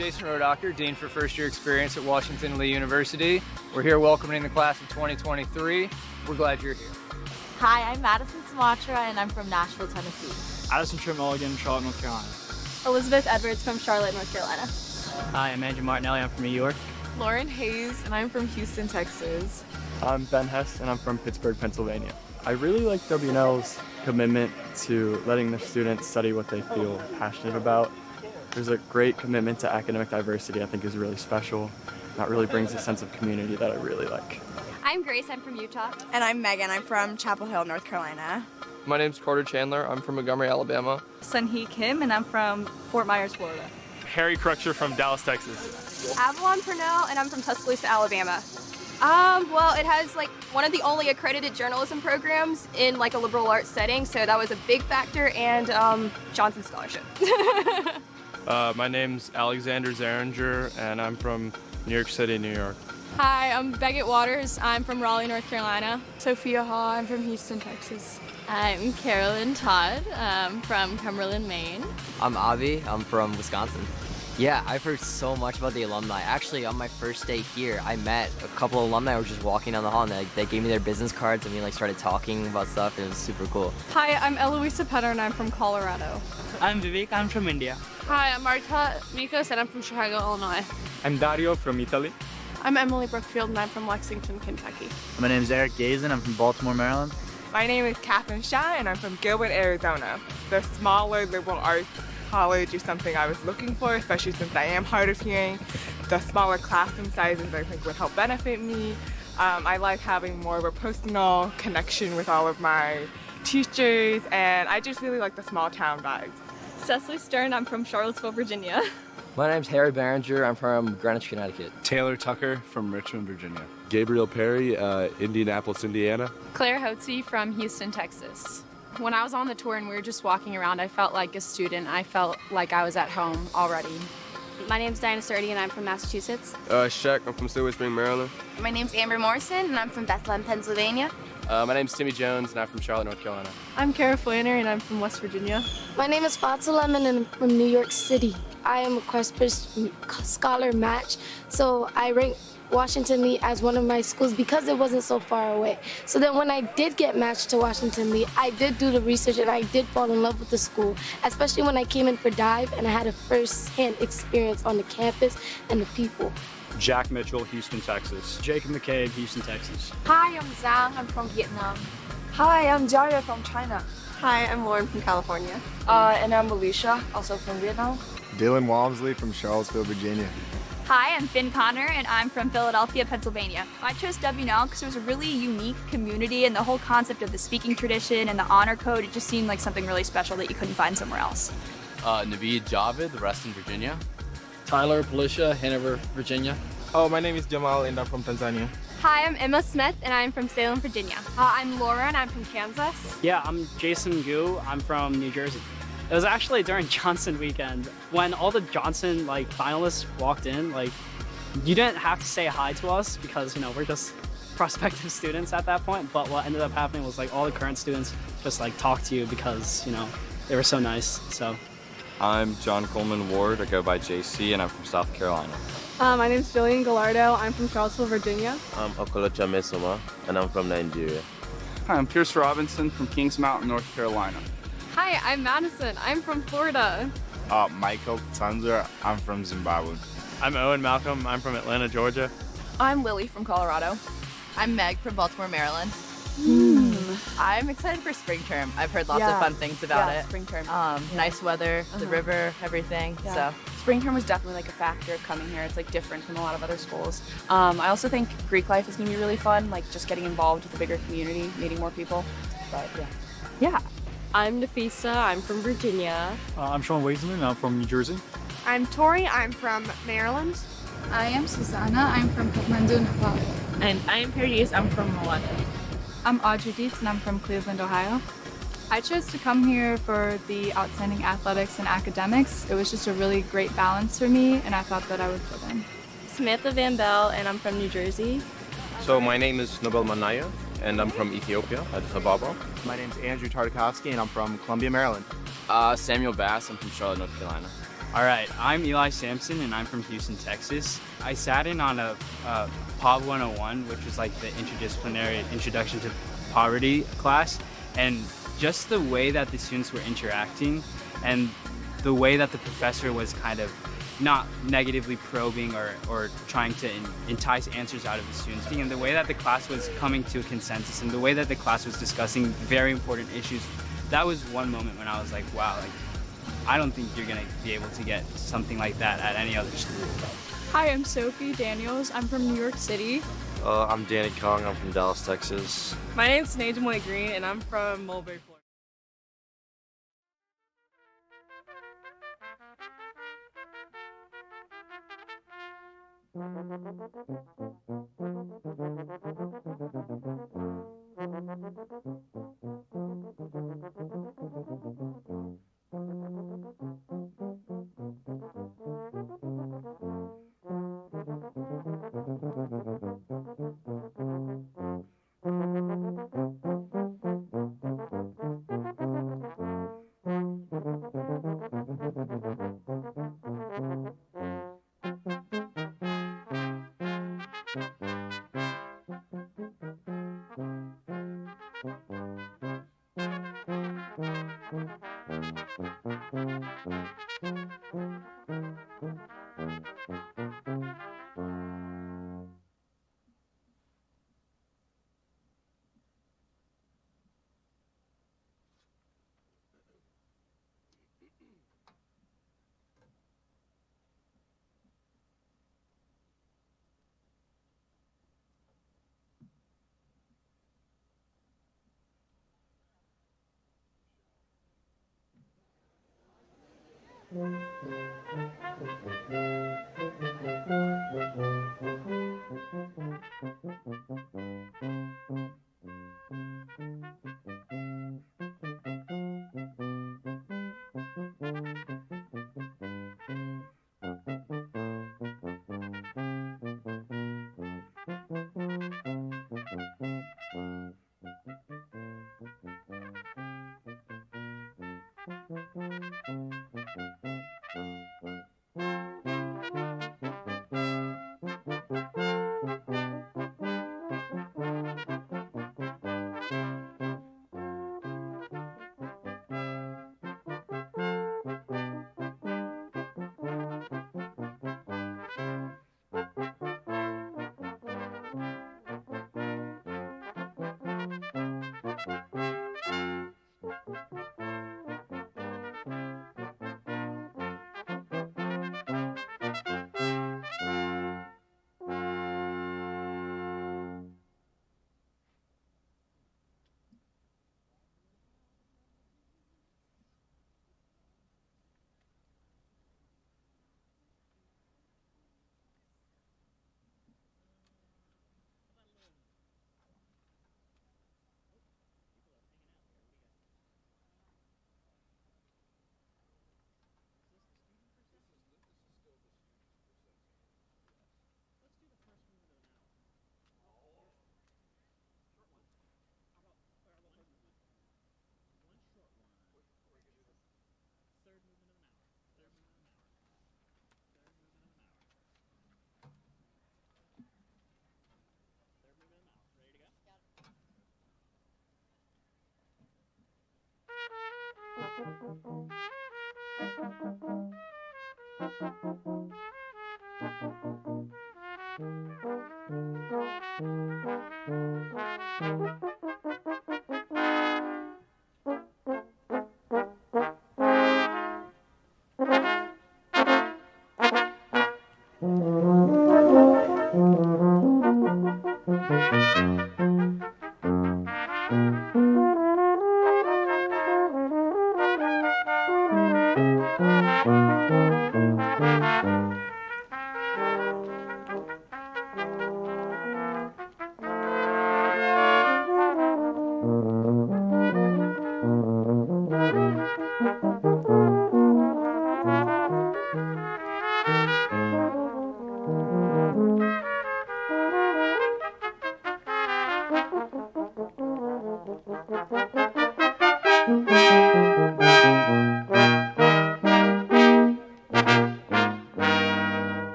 Jason Rodacher, Dean for First Year Experience at Washington Lee University. We're here welcoming the class of 2023. We're glad you're here. Hi, I'm Madison Sumatra and I'm from Nashville, Tennessee. Addison Mulligan, Charlotte, North Carolina. Elizabeth Edwards from Charlotte, North Carolina. Hi, I'm Andrew Martinelli, I'm from New York. Lauren Hayes, and I'm from Houston, Texas. I'm Ben Hess, and I'm from Pittsburgh, Pennsylvania. I really like WNL's commitment to letting their students study what they feel passionate about. There's a great commitment to academic diversity I think is really special. That really brings a sense of community that I really like. I'm Grace, I'm from Utah. And I'm Megan, I'm from Chapel Hill, North Carolina. My name's Carter Chandler, I'm from Montgomery, Alabama. Sunhee Kim, and I'm from Fort Myers, Florida. Harry Crutcher from Dallas, Texas. Avalon Purnell, and I'm from Tuscaloosa, Alabama. Well, it has like one of the only accredited journalism programs in like a liberal arts setting, so that was a big factor, and Johnson Scholarship. My name's Alexander Zeringer, and I'm from New York City, New York. Hi, I'm Beckett Waters. I'm from Raleigh, North Carolina. Sophia Hall. I'm from Houston, Texas. I'm Carolyn Todd from Cumberland, Maine. I'm Avi. I'm from Wisconsin. Yeah, I've heard so much about the alumni. Actually, on my first day here, I met a couple of alumni who were just walking down the hall, and they gave me their business cards, and we started talking about stuff, and it was super cool. Hi, I'm Eloisa Petter, and I'm from Colorado. I'm Vivek. I'm from India. Hi, I'm Marta Mikos, and I'm from Chicago, Illinois. I'm Dario from Italy. I'm Emily Brookfield, and I'm from Lexington, Kentucky. My name is Eric Gazen. I'm from Baltimore, Maryland. My name is Catherine Shaw, and I'm from Gilbert, Arizona. The smaller liberal arts college is something I was looking for, especially since I am hard of hearing. The smaller classroom sizes I think would help benefit me. I like having more of a personal connection with all of my teachers, and I just really like the small town vibe. Cecily Stern, I'm from Charlottesville, Virginia. My name's Harry Barringer, I'm from Greenwich, Connecticut. Taylor Tucker from Richmond, Virginia. Gabriel Perry, Indianapolis, Indiana. Claire Hotze from Houston, Texas. When I was on the tour and we were just walking around, I felt like a student. I felt like I was at home already. My name's Diana Sturdy, and I'm from Massachusetts. Shaq, I'm from Silver Spring, Maryland. My name's Amber Morrison, and I'm from Bethlehem, Pennsylvania. My name's Timmy Jones, and I'm from Charlotte, North Carolina. I'm Kara Flannery, and I'm from West Virginia. My name is Fatsa Lemon, and I'm from New York City. I am a Questbridge Scholar Match, so I rank Washington Lee as one of my schools because it wasn't so far away. So then when I did get matched to Washington Lee, I did do the research and I did fall in love with the school, especially when I came in for dive and I had a first-hand experience on the campus and the people. Jack Mitchell, Houston, Texas. Jacob McCabe, Houston, Texas. Hi, I'm Zhang. I'm from Vietnam. Hi, I'm Jaya from China. Hi, I'm Lauren from California. And I'm Alicia, also from Vietnam. Dylan Walmsley from Charlottesville, Virginia. Hi, I'm Finn Connor, and I'm from Philadelphia, Pennsylvania. I chose WNL because it was a really unique community, and the whole concept of the speaking tradition and the honor code, it just seemed like something really special that you couldn't find somewhere else. Naveed Javed, Reston, Virginia. Tyler Palisha, Hanover, Virginia. Oh, my name is Jamal, and I'm from Tanzania. Hi, I'm Emma Smith, and I'm from Salem, Virginia. I'm Laura, and I'm from Kansas. Yeah, I'm Jason Gu. I'm from New Jersey. It was actually during Johnson weekend when all the Johnson finalists walked in. You didn't have to say hi to us because we're just prospective students at that point. But what ended up happening was all the current students just talked to you because they were so nice. So I'm John Coleman Ward. I go by JC, and I'm from South Carolina. My name's Jillian Gallardo. I'm from Charlottesville, Virginia. I'm Okolocha Mesoma, and I'm from Nigeria. Hi, I'm Pierce Robinson from Kings Mountain, North Carolina. Hi, I'm Madison. I'm from Florida. Michael Tanzer. I'm from Zimbabwe. I'm Owen Malcolm. I'm from Atlanta, Georgia. I'm Lily from Colorado. I'm Meg from Baltimore, Maryland. I'm excited for spring term. I've heard lots of fun things about it. Spring term. Nice weather, the river, everything. Yeah. So spring term was definitely a factor of coming here. It's different from a lot of other schools. I also think Greek life is gonna be really fun, just getting involved with a bigger community, meeting more people. But yeah. I'm Nafisa. I'm from Virginia. I'm Sean Waisley, and I'm from New Jersey. I'm Tori. I'm from Maryland. I am Susanna. I'm from Kathmandu, Nepal. And I am Paris. I'm from Rwanda. I'm Audrey Dietz, and I'm from Cleveland, Ohio. I chose to come here for the outstanding athletics and academics. It was just a really great balance for me, and I thought that I would fit in. Samantha Van Bell, and I'm from New Jersey. So my name is Nobel Manaya, and I'm from Ethiopia, Addis Ababa. My name's Andrew Tartakovsky, and I'm from Columbia, Maryland. Samuel Bass, I'm from Charlotte, North Carolina. All right, I'm Eli Sampson, and I'm from Houston, Texas. I sat in on a POV 101, which was like the interdisciplinary introduction to poverty class, and just the way that the students were interacting and the way that the professor was kind of not negatively probing or trying to entice answers out of the students, and the way that the class was coming to a consensus and the way that the class was discussing very important issues, that was one moment when I was like, wow, like, I don't think you're gonna be able to get something like that at any other school. Hi, I'm Sophie Daniels. I'm from New York City. I'm Danny Kong. I'm from Dallas, Texas. My name's Najamoy Green, and I'm from Mulberry, Florida.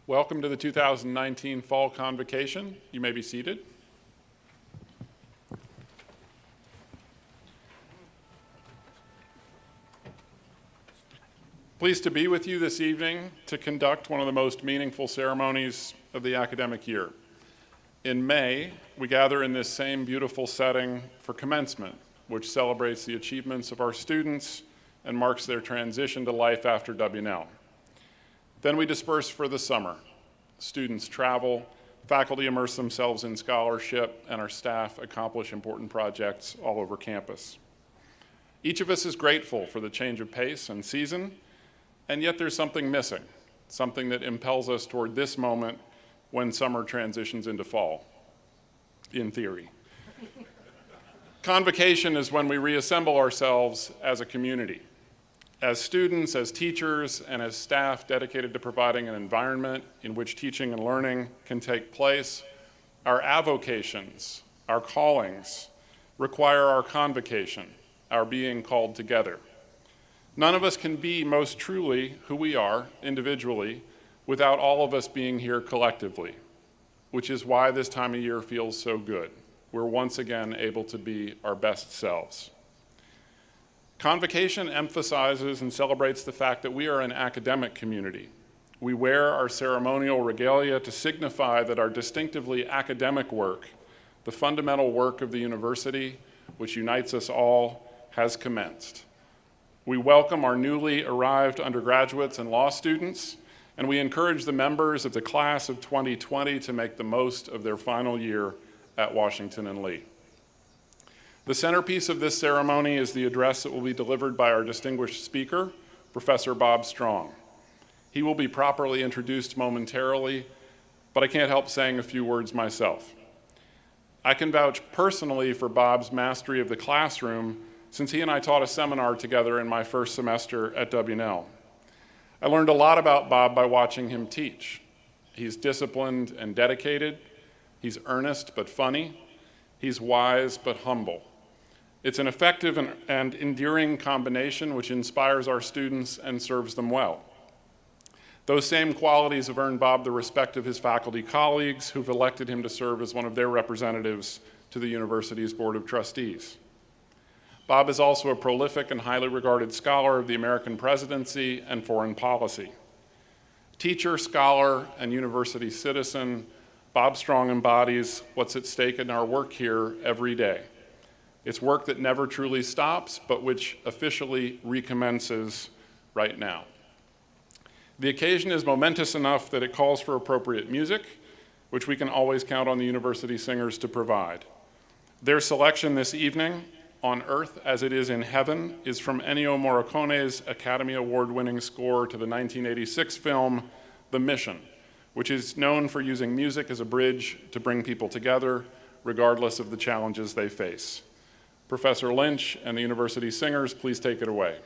Welcome to the 2019 Fall Convocation. You may be seated. Pleased to be with you this evening to conduct one of the most meaningful ceremonies of the academic year. In May, we gather in this same beautiful setting for commencement, which celebrates the achievements of our students and marks their transition to life after W&L. Then we disperse for the summer. Students travel, faculty immerse themselves in scholarship, and our staff accomplish important projects all over campus. Each of us is grateful for the change of pace and season, and yet there's something missing, something that impels us toward this moment when summer transitions into fall, in theory. Convocation is when we reassemble ourselves as a community, as students, as teachers, and as staff dedicated to providing an environment in which teaching and learning can take place. Our avocations, our callings, require our convocation, our being called together. None of us can be most truly who we are individually without all of us being here collectively, which is why this time of year feels so good. We're once again able to be our best selves. Convocation emphasizes and celebrates the fact that we are an academic community. We wear our ceremonial regalia to signify that our distinctively academic work, the fundamental work of the university, which unites us all, has commenced. We welcome our newly arrived undergraduates and law students, and we encourage the members of the class of 2020 to make the most of their final year at Washington and Lee. The centerpiece of this ceremony is the address that will be delivered by our distinguished speaker, Professor Bob Strong. He will be properly introduced momentarily, but I can't help saying a few words myself. I can vouch personally for Bob's mastery of the classroom since he and I taught a seminar together in my first semester at W&L. I learned a lot about Bob by watching him teach. He's disciplined and dedicated. He's earnest but funny. He's wise but humble. It's an effective and endearing combination which inspires our students and serves them well. Those same qualities have earned Bob the respect of his faculty colleagues who've elected him to serve as one of their representatives to the university's Board of Trustees. Bob is also a prolific and highly regarded scholar of the American presidency and foreign policy. Teacher, scholar, and university citizen, Bob Strong embodies what's at stake in our work here every day. It's work that never truly stops, but which officially recommences right now. The occasion is momentous enough that it calls for appropriate music, which we can always count on the university singers to provide. Their selection this evening, On Earth as It Is in Heaven, is from Ennio Morricone's Academy Award-winning score to the 1986 film The Mission, which is known for using music as a bridge to bring people together, regardless of the challenges they face. Professor Lynch and the university singers, please take it away.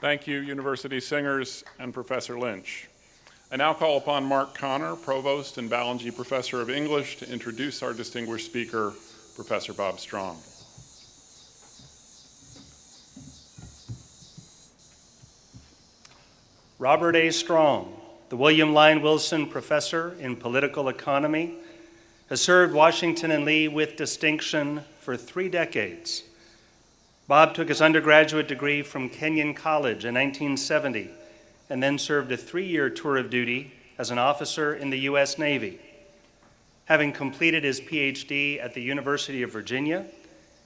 Thank you, University Singers and Professor Lynch. I now call upon Mark Connor, Provost and Ballingy Professor of English, to introduce our distinguished speaker, Professor Bob Strong. Robert A. Strong, the William Lyne Wilson Professor in Political Economy, has served Washington and Lee with distinction for 3 decades. Bob took his undergraduate degree from Kenyon College in 1970 and then served a 3-year tour of duty as an officer in the U.S. Navy. Having completed his PhD at the University of Virginia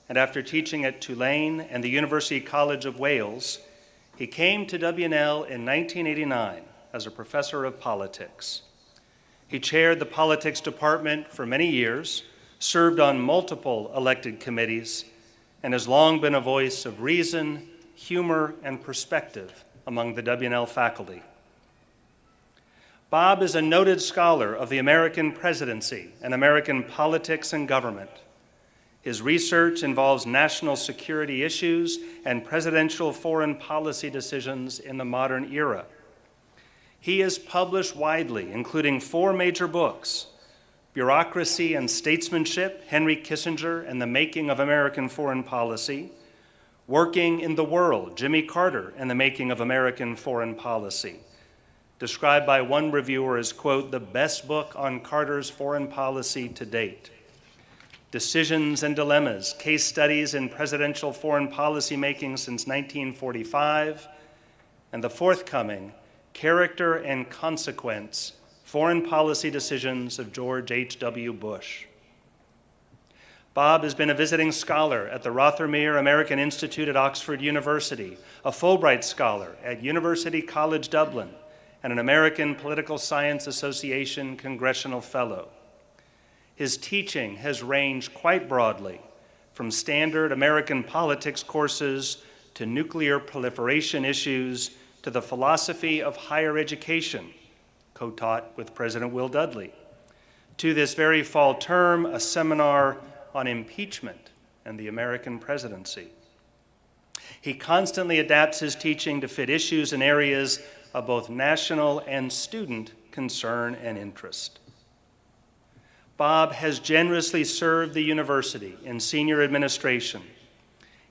and after teaching at Tulane and the University College of Wales, he came to W&L in 1989 as a professor of politics. He chaired the politics department for many years, served on multiple elected committees, and has long been a voice of reason, humor, and perspective among the W&L faculty. Bob is a noted scholar of the American presidency and American politics and government. His research involves national security issues and presidential foreign policy decisions in the modern era. He is published widely, including 4 major books: Bureaucracy and Statesmanship, Henry Kissinger and the Making of American Foreign Policy; Working in the World, Jimmy Carter and the Making of American Foreign Policy, described by one reviewer as, quote, the best book on Carter's foreign policy to date; Decisions and Dilemmas, Case Studies in Presidential Foreign Policy Making since 1945, and the forthcoming Character and Consequence, Foreign Policy Decisions of George H.W. Bush. Bob has been a visiting scholar at the Rothermere American Institute at Oxford University, a Fulbright Scholar at University College Dublin, and an American Political Science Association Congressional Fellow. His teaching has ranged quite broadly, from standard American politics courses to nuclear proliferation issues to the philosophy of higher education, co-taught with President Will Dudley, to this very fall term, a seminar on impeachment and the American presidency. He constantly adapts his teaching to fit issues in areas of both national and student concern and interest. Bob has generously served the university in senior administration.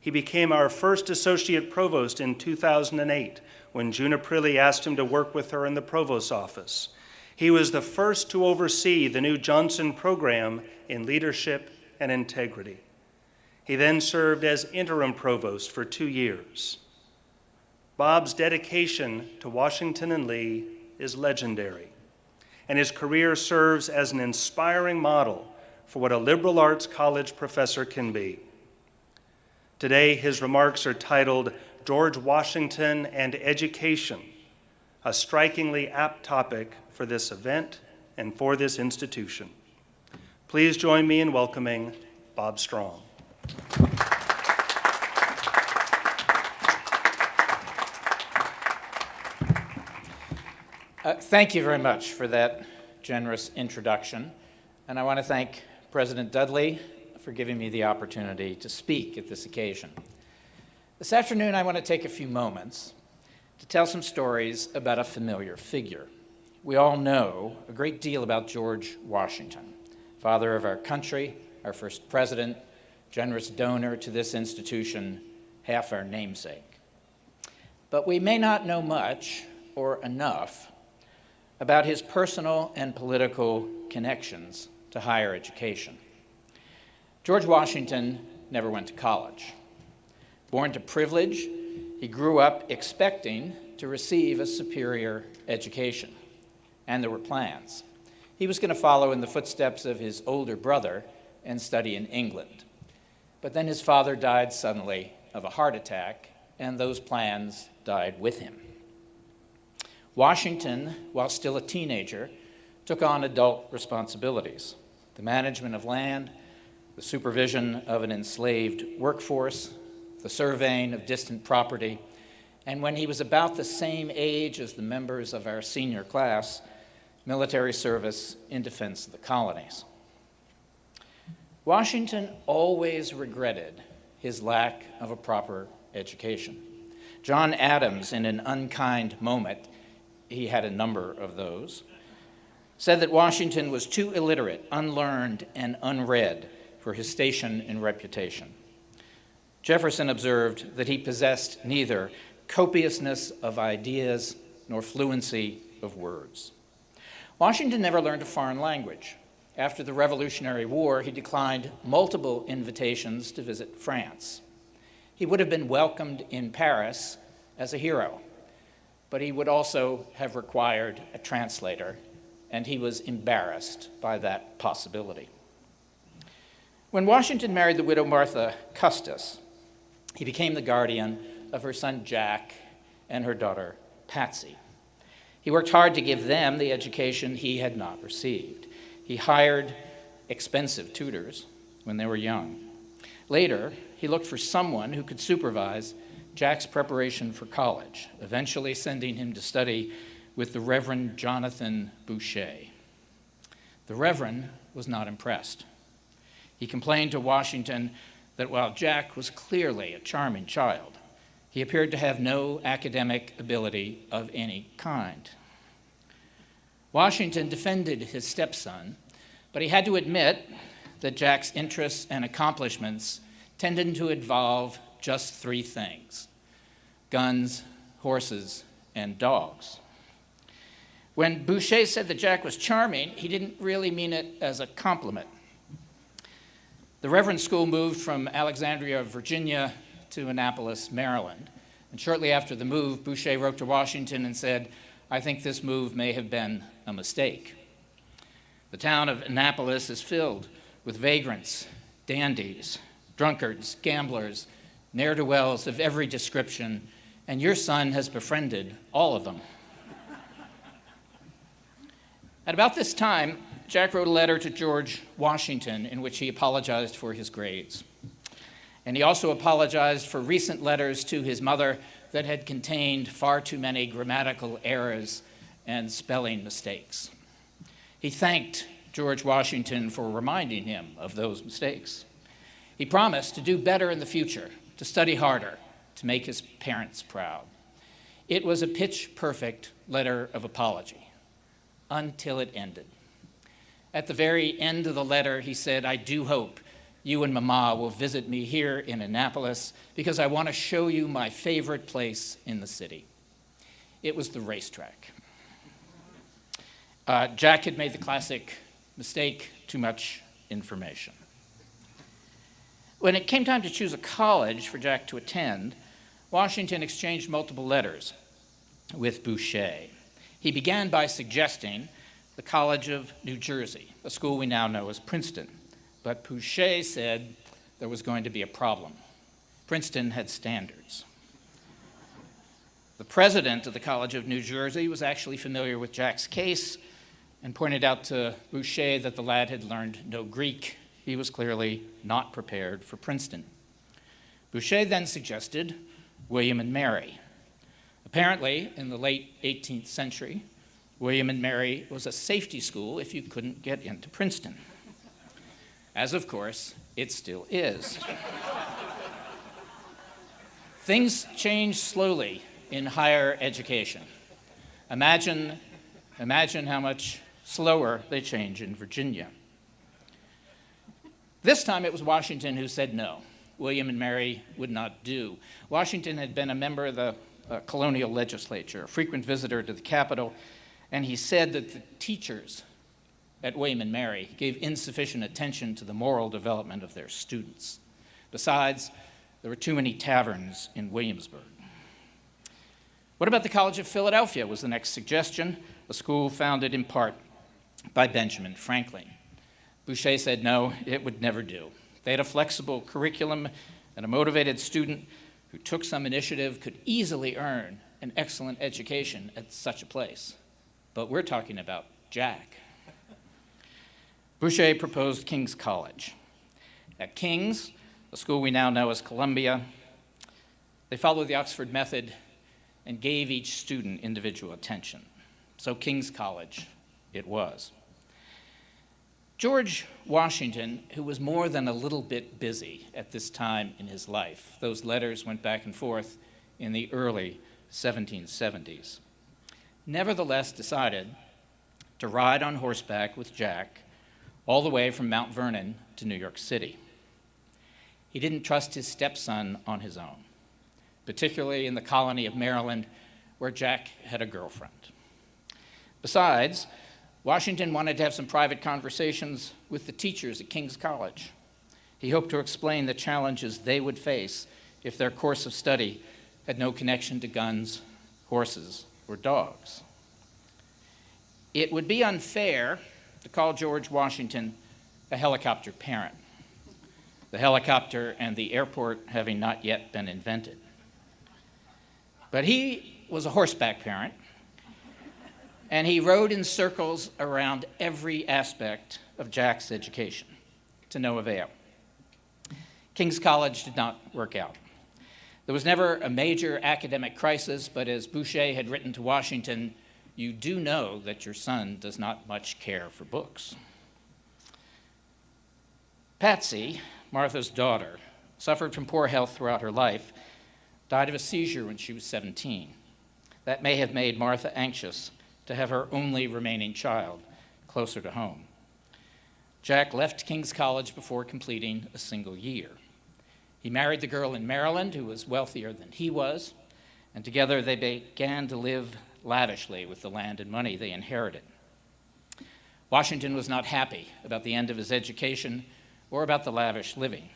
He became our first associate provost in 2008 when June Aprilli asked him to work with her in the provost's office. He was the first to oversee the new Johnson program in leadership and integrity. He then served as interim provost for 2 years. Bob's dedication to Washington and Lee is legendary, and his career serves as an inspiring model for what a liberal arts college professor can be. Today, his remarks are titled George Washington and Education, a strikingly apt topic for this event and for this institution. Please join me in welcoming Bob Strong. Thank you very much for that generous introduction, and I want to thank President Dudley for giving me the opportunity to speak at this occasion. This afternoon, I want to take a few moments to tell some stories about a familiar figure. We all know a great deal about George Washington, father of our country, our first president, generous donor to this institution, half our namesake. But we may not know much or enough about his personal and political connections to higher education. George Washington never went to college. Born to privilege, he grew up expecting to receive a superior education, and there were plans. He was going to follow in the footsteps of his older brother and study in England. But then his father died suddenly of a heart attack, and those plans died with him. Washington, while still a teenager, took on adult responsibilities: the management of land, the supervision of an enslaved workforce, the surveying of distant property, and when he was about the same age as the members of our senior class, military service in defense of the colonies. Washington always regretted his lack of a proper education. John Adams, in an unkind moment, he had a number of those, said that Washington was too illiterate, unlearned, and unread for his station and reputation. Jefferson observed that he possessed neither copiousness of ideas nor fluency of words. Washington never learned a foreign language. After the Revolutionary War, he declined multiple invitations to visit France. He would have been welcomed in Paris as a hero, but he would also have required a translator, and he was embarrassed by that possibility. When Washington married the widow Martha Custis, he became the guardian of her son Jack and her daughter Patsy. He worked hard to give them the education he had not received. He hired expensive tutors when they were young. Later, he looked for someone who could supervise Jack's preparation for college, eventually sending him to study with the Reverend Jonathan Boucher. The Reverend was not impressed. He complained to Washington that while Jack was clearly a charming child, he appeared to have no academic ability of any kind. Washington defended his stepson, but he had to admit that Jack's interests and accomplishments tended to involve just three things: guns, horses, and dogs. When Boucher said that Jack was charming, he didn't really mean it as a compliment. The Reverend School moved from Alexandria, Virginia, to Annapolis, Maryland. And shortly after the move, Boucher wrote to Washington and said, "I think this move may have been a mistake. The town of Annapolis is filled with vagrants, dandies, drunkards, gamblers, ne'er-do-wells of every description, and your son has befriended all of them." At about this time, Jack wrote a letter to George Washington in which he apologized for his grades. And he also apologized for recent letters to his mother that had contained far too many grammatical errors and spelling mistakes. He thanked George Washington for reminding him of those mistakes. He promised to do better in the future, to study harder, to make his parents proud. It was a pitch-perfect letter of apology, until it ended. At the very end of the letter, he said, "I do hope you and Mama will visit me here in Annapolis because I want to show you my favorite place in the city." It was the racetrack. Jack had made the classic mistake: too much information. When it came time to choose a college for Jack to attend, Washington exchanged multiple letters with Boucher. He began by suggesting the College of New Jersey, a school we now know as Princeton. But Boucher said there was going to be a problem. Princeton had standards. The president of the College of New Jersey was actually familiar with Jack's case and pointed out to Boucher that the lad had learned no Greek. He was clearly not prepared for Princeton. Boucher then suggested William and Mary. Apparently, in the late 18th century, William and Mary was a safety school if you couldn't get into Princeton. As, of course, it still is. Things change slowly in higher education. Imagine how much slower they change in Virginia. This time it was Washington who said no. William and Mary would not do. Washington had been a member of the colonial legislature, a frequent visitor to the Capitol, and he said that the teachers at William and Mary gave insufficient attention to the moral development of their students. Besides, there were too many taverns in Williamsburg. What about the College of Philadelphia was the next suggestion, a school founded in part by Benjamin Franklin. Boucher said no, it would never do. They had a flexible curriculum, and a motivated student who took some initiative could easily earn an excellent education at such a place. But we're talking about Jack. Boucher proposed King's College. At King's, a school we now know as Columbia, they followed the Oxford method and gave each student individual attention. So King's College it was. George Washington, who was more than a little bit busy at this time in his life, those letters went back and forth, in the early 1770s, nevertheless decided to ride on horseback with Jack all the way from Mount Vernon to New York City. He didn't trust his stepson on his own, particularly in the colony of Maryland, where Jack had a girlfriend. Besides, Washington wanted to have some private conversations with the teachers at King's College. He hoped to explain the challenges they would face if their course of study had no connection to guns, horses, or dogs. It would be unfair to call George Washington a helicopter parent, the helicopter and the airport having not yet been invented. But he was a horseback parent, and he rode in circles around every aspect of Jack's education, to no avail. King's College did not work out. There was never a major academic crisis, but as Boucher had written to Washington, you do know that your son does not much care for books. Patsy, Martha's daughter, suffered from poor health throughout her life, died of a seizure when she was 17. That may have made Martha anxious to have her only remaining child closer to home. Jack left King's College before completing a single year. He married the girl in Maryland who was wealthier than he was, and together they began to live lavishly with the land and money they inherited. Washington was not happy about the end of his education or about the lavish living,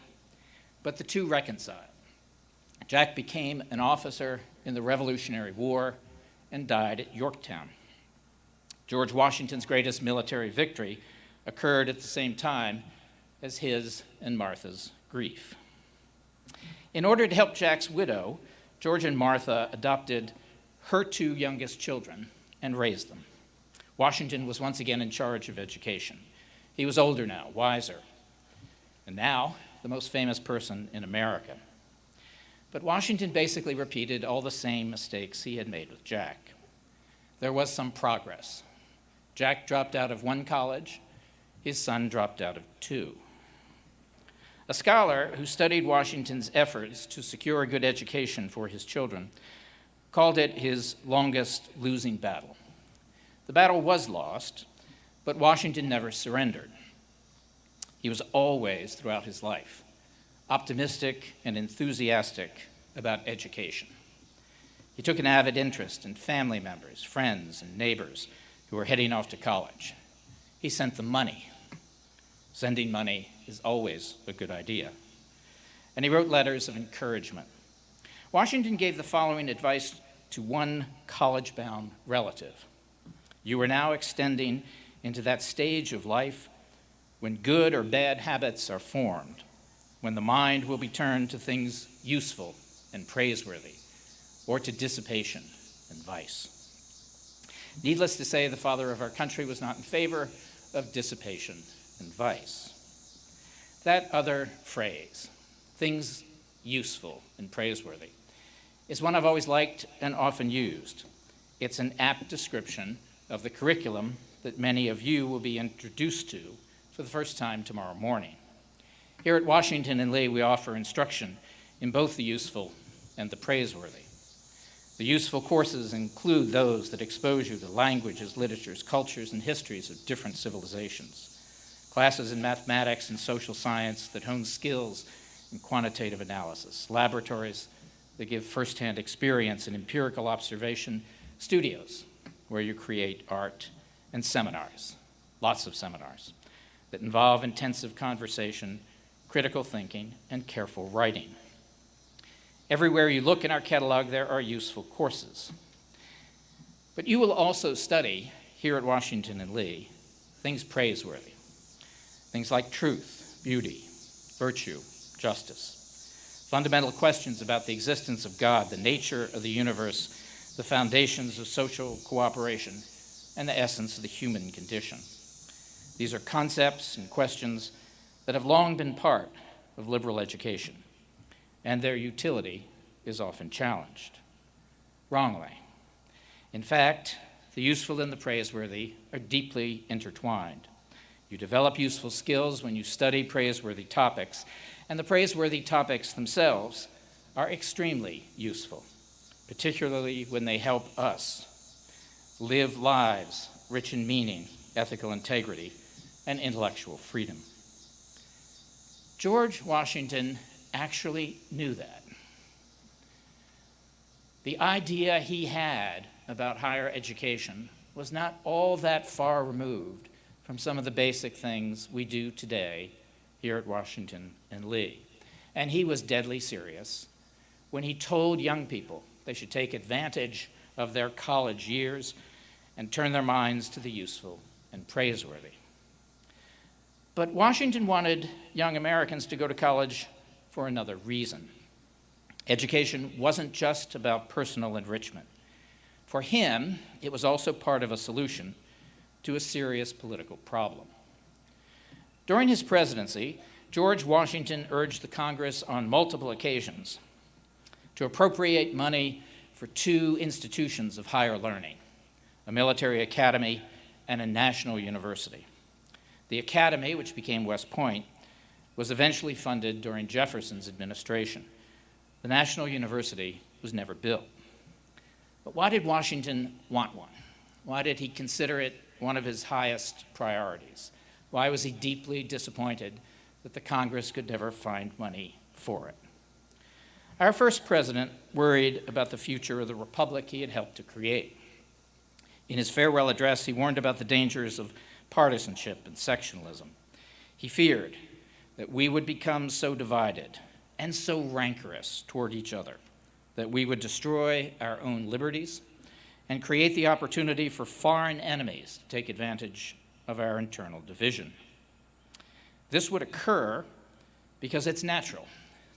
but the two reconciled. Jack became an officer in the Revolutionary War and died at Yorktown. George Washington's greatest military victory occurred at the same time as his and Martha's grief. In order to help Jack's widow, George and Martha adopted her two youngest children and raised them. Washington was once again in charge of education. He was older now, wiser, and now the most famous person in America. But Washington basically repeated all the same mistakes he had made with Jack. There was some progress. Jack dropped out of one college, his son dropped out of two. A scholar who studied Washington's efforts to secure a good education for his children called it his longest losing battle. The battle was lost, but Washington never surrendered. He was always, throughout his life, optimistic and enthusiastic about education. He took an avid interest in family members, friends, and neighbors who were heading off to college. He sent them money. Sending money is always a good idea. And he wrote letters of encouragement. Washington gave the following advice to one college-bound relative. You are now extending into that stage of life when good or bad habits are formed, when the mind will be turned to things useful and praiseworthy, or to dissipation and vice. Needless to say, the father of our country was not in favor of dissipation and vice. That other phrase, things useful and praiseworthy, is one I've always liked and often used. It's an apt description of the curriculum that many of you will be introduced to for the first time tomorrow morning. Here at Washington and Lee, we offer instruction in both the useful and the praiseworthy. The useful courses include those that expose you to languages, literatures, cultures, and histories of different civilizations. Classes in mathematics and social science that hone skills in quantitative analysis. Laboratories that give firsthand experience in empirical observation. Studios where you create art. And seminars, lots of seminars, that involve intensive conversation, critical thinking, and careful writing. Everywhere you look in our catalog, there are useful courses. But you will also study, here at Washington and Lee, things praiseworthy. Things like truth, beauty, virtue, justice. Fundamental questions about the existence of God, the nature of the universe, the foundations of social cooperation, and the essence of the human condition. These are concepts and questions that have long been part of liberal education, and their utility is often challenged. Wrongly. In fact, the useful and the praiseworthy are deeply intertwined. You develop useful skills when you study praiseworthy topics, and the praiseworthy topics themselves are extremely useful. particularly when they help us live lives rich in meaning, ethical integrity, and intellectual freedom. George Washington actually knew that. The idea he had about higher education was not all that far removed from some of the basic things we do today here at Washington and Lee. And he was deadly serious when he told young people they should take advantage of their college years and turn their minds to the useful and praiseworthy. But Washington wanted young Americans to go to college for another reason. Education wasn't just about personal enrichment. For him, it was also part of a solution to a serious political problem. During his presidency, George Washington urged the Congress on multiple occasions to appropriate money for two institutions of higher learning, a military academy and a national university. The academy, which became West Point, was eventually funded during Jefferson's administration. The National University was never built. But why did Washington want one? Why did he consider it one of his highest priorities? Why was he deeply disappointed that the Congress could never find money for it? Our first president worried about the future of the republic he had helped to create. In his farewell address, he warned about the dangers of partisanship and sectionalism. He feared that we would become so divided and so rancorous toward each other that we would destroy our own liberties and create the opportunity for foreign enemies to take advantage of our internal division. This would occur because it's natural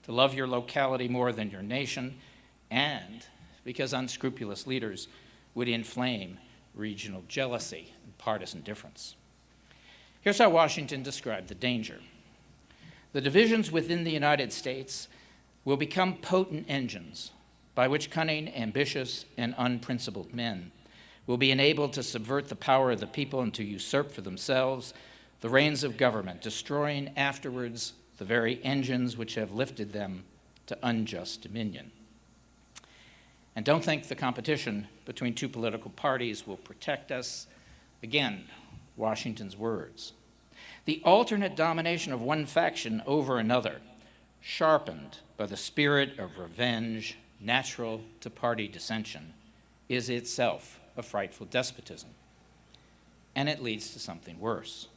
to love your locality more than your nation, and because unscrupulous leaders would inflame regional jealousy and partisan difference. Here's how Washington described the danger. The divisions within the United States will become potent engines by which cunning, ambitious, and unprincipled men will be enabled to subvert the power of the people and to usurp for themselves the reins of government, destroying afterwards the very engines which have lifted them to unjust dominion. And don't think the competition between two political parties will protect us. Again, Washington's words. The alternate domination of one faction over another, sharpened by the spirit of revenge natural to party dissension, is itself a frightful despotism. And it leads to something worse.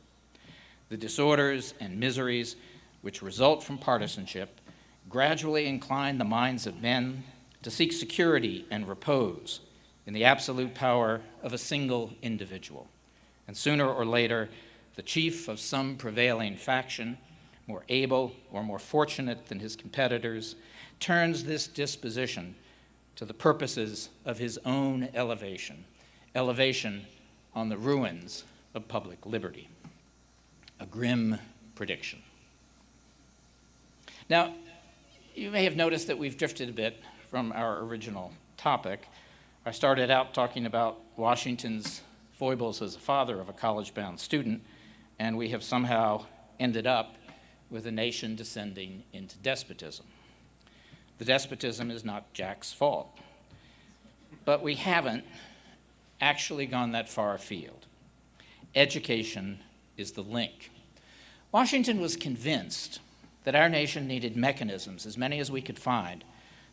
The disorders and miseries which result from partisanship gradually incline the minds of men to seek security and repose in the absolute power of a single individual. And sooner or later, the chief of some prevailing faction, more able or more fortunate than his competitors, turns this disposition to the purposes of his own elevation on the ruins of public liberty. A grim prediction. Now, you may have noticed that we've drifted a bit from our original topic. I started out talking about Washington's foibles as a father of a college-bound student, and we have somehow ended up with a nation descending into despotism. The despotism is not Jack's fault, but we haven't actually gone that far afield. Education is the link. Washington was convinced that our nation needed mechanisms, as many as we could find,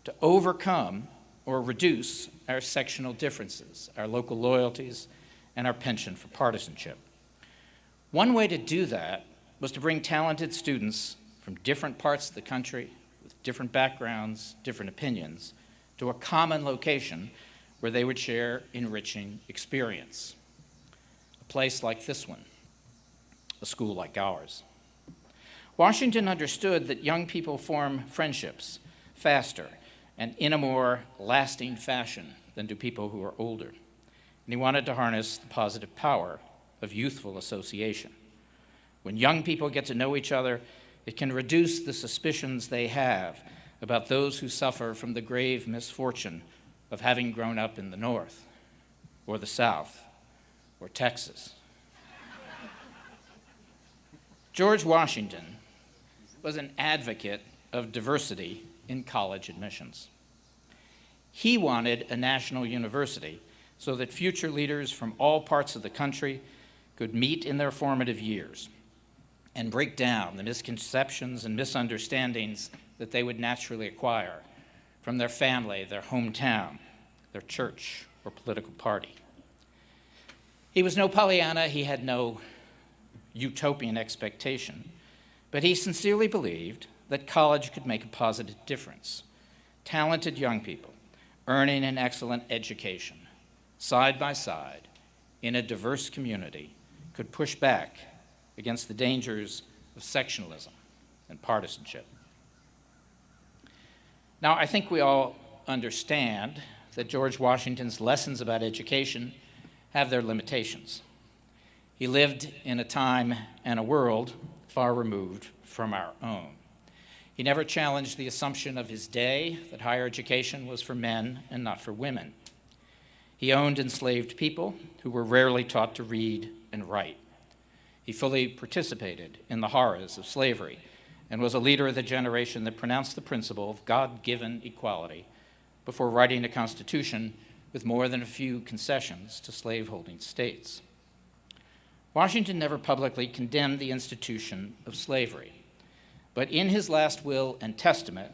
to overcome or reduce our sectional differences, our local loyalties, and our penchant for partisanship. One way to do that was to bring talented students from different parts of the country with different backgrounds, different opinions, to a common location where they would share enriching experience. A place like this one, a school like ours. Washington understood that young people form friendships faster and in a more lasting fashion than do people who are older. And he wanted to harness the positive power of youthful association. When young people get to know each other, it can reduce the suspicions they have about those who suffer from the grave misfortune of having grown up in the North, or the South, or Texas. George Washington was an advocate of diversity in college admissions. He wanted a national university so that future leaders from all parts of the country could meet in their formative years and break down the misconceptions and misunderstandings that they would naturally acquire from their family, their hometown, their church, or political party. He was no Pollyanna, he had no utopian expectation, but he sincerely believed that college could make a positive difference. Talented young people earning an excellent education, side by side, in a diverse community, could push back against the dangers of sectionalism and partisanship. Now, I think we all understand that George Washington's lessons about education have their limitations. He lived in a time and a world far removed from our own. He never challenged the assumption of his day that higher education was for men and not for women. He owned enslaved people who were rarely taught to read and write. He fully participated in the horrors of slavery and was a leader of the generation that pronounced the principle of God-given equality before writing a constitution with more than a few concessions to slaveholding states. Washington never publicly condemned the institution of slavery, but in his last will and testament,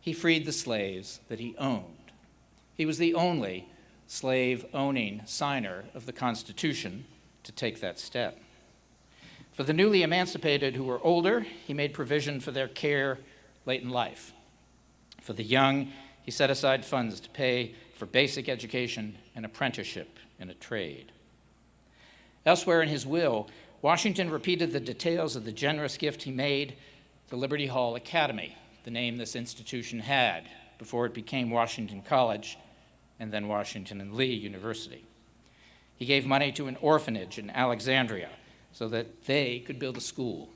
he freed the slaves that he owned. He was the only slave-owning signer of the Constitution to take that step. For the newly emancipated who were older, he made provision for their care late in life. For the young, he set aside funds to pay for basic education and apprenticeship in a trade. Elsewhere in his will, Washington repeated the details of the generous gift he made to Liberty Hall Academy, the name this institution had before it became Washington College and then Washington and Lee University. He gave money to an orphanage in Alexandria so that they could build a school.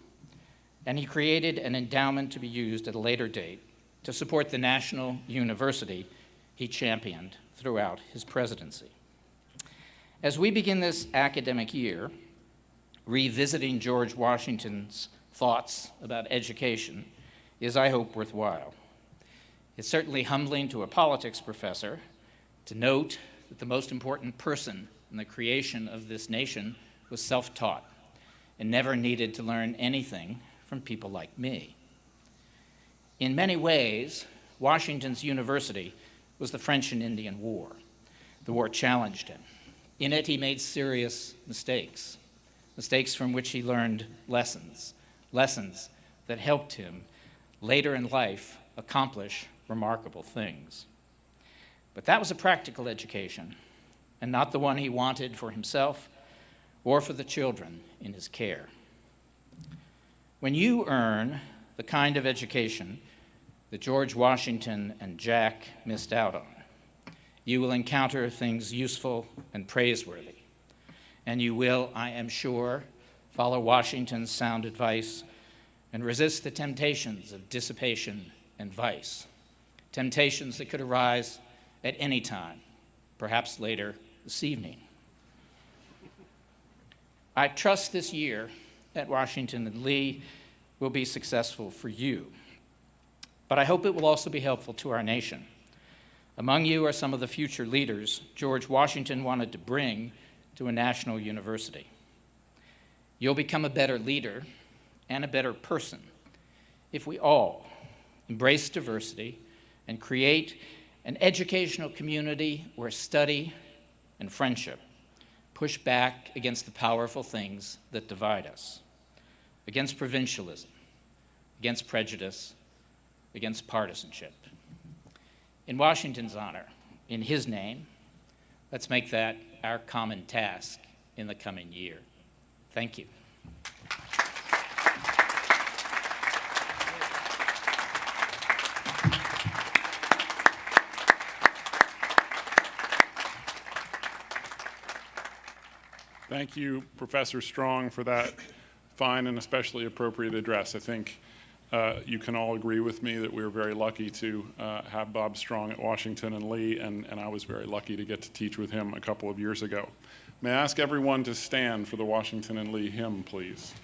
And he created an endowment to be used at a later date to support the national university he championed throughout his presidency. As we begin this academic year, revisiting George Washington's thoughts about education is, I hope, worthwhile. It's certainly humbling to a politics professor to note that the most important person in the creation of this nation was self-taught and never needed to learn anything from people like me. In many ways, Washington's university was the French and Indian War. The war challenged him. In it, he made serious mistakes, mistakes from which he learned lessons that helped him later in life accomplish remarkable things. But that was a practical education, and not the one he wanted for himself or for the children in his care. When you earn the kind of education that George Washington and Jack missed out on, you will encounter things useful and praiseworthy, and you will, I am sure, follow Washington's sound advice and resist the temptations of dissipation and vice, temptations that could arise at any time, perhaps later this evening. I trust this year at Washington and Lee will be successful for you, but I hope it will also be helpful to our nation. Among you are some of the future leaders George Washington wanted to bring to a national university. You'll become a better leader and a better person if we all embrace diversity and create an educational community where study and friendship push back against the powerful things that divide us, against provincialism, against prejudice, against partisanship. In Washington's honor, in his name, let's make that our common task in the coming year. Thank you. Thank you, Professor Strong, for that fine and especially appropriate address. I think you can all agree with me that we were very lucky to have Bob Strong at Washington and Lee, and I was very lucky to get to teach with him a couple of years ago. May I ask everyone to stand for the Washington and Lee hymn, please?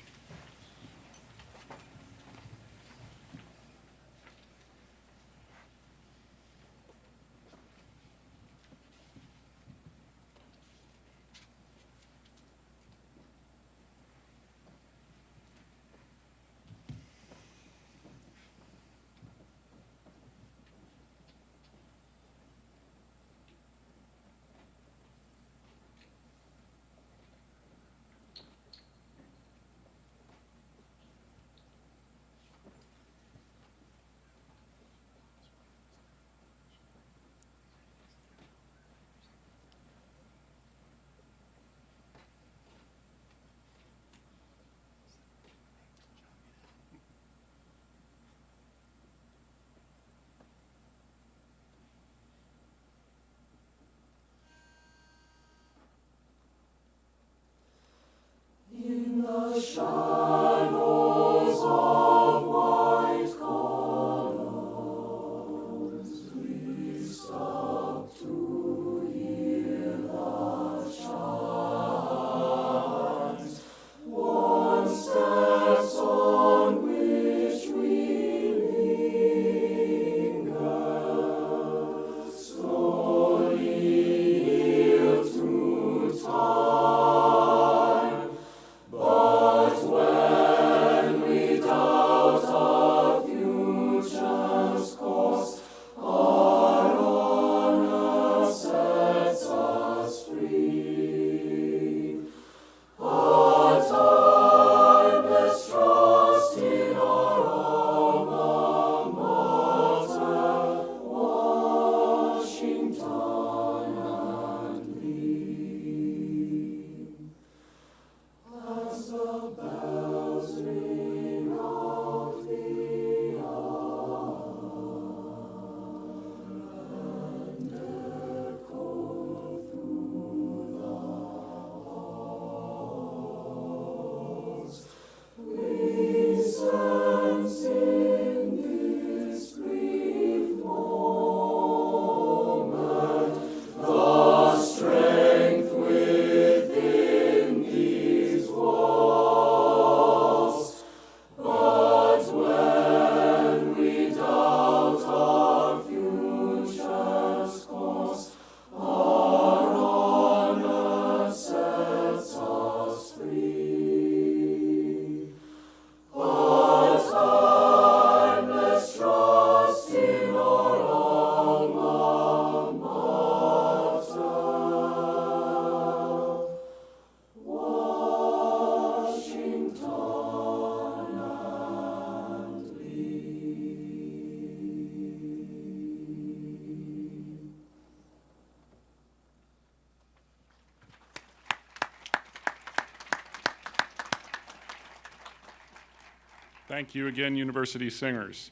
Thank you again, University Singers.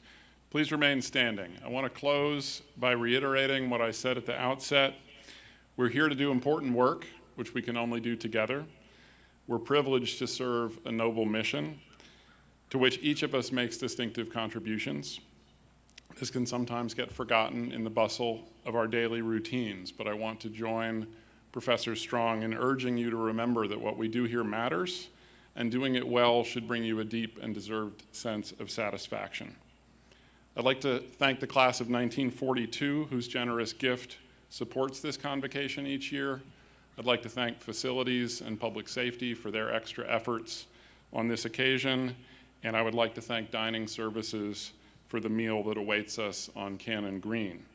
Please remain standing. I want to close by reiterating what I said at the outset. We're here to do important work, which we can only do together. We're privileged to serve a noble mission to which each of us makes distinctive contributions. This can sometimes get forgotten in the bustle of our daily routines, but I want to join Professor Strong in urging you to remember that what we do here matters, and doing it well should bring you a deep and deserved sense of satisfaction. I'd like to thank the class of 1942, whose generous gift supports this convocation each year. I'd like to thank facilities and public safety for their extra efforts on this occasion, and I would like to thank dining services for the meal that awaits us on Cannon Green.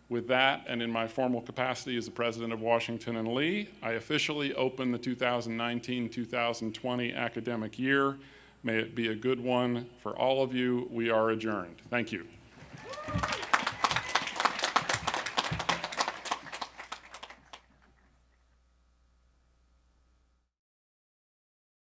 With that, and in my formal capacity as the president of Washington and Lee, I officially open the 2019-2020 academic year. May it be a good one for all of you. We are adjourned. Thank you.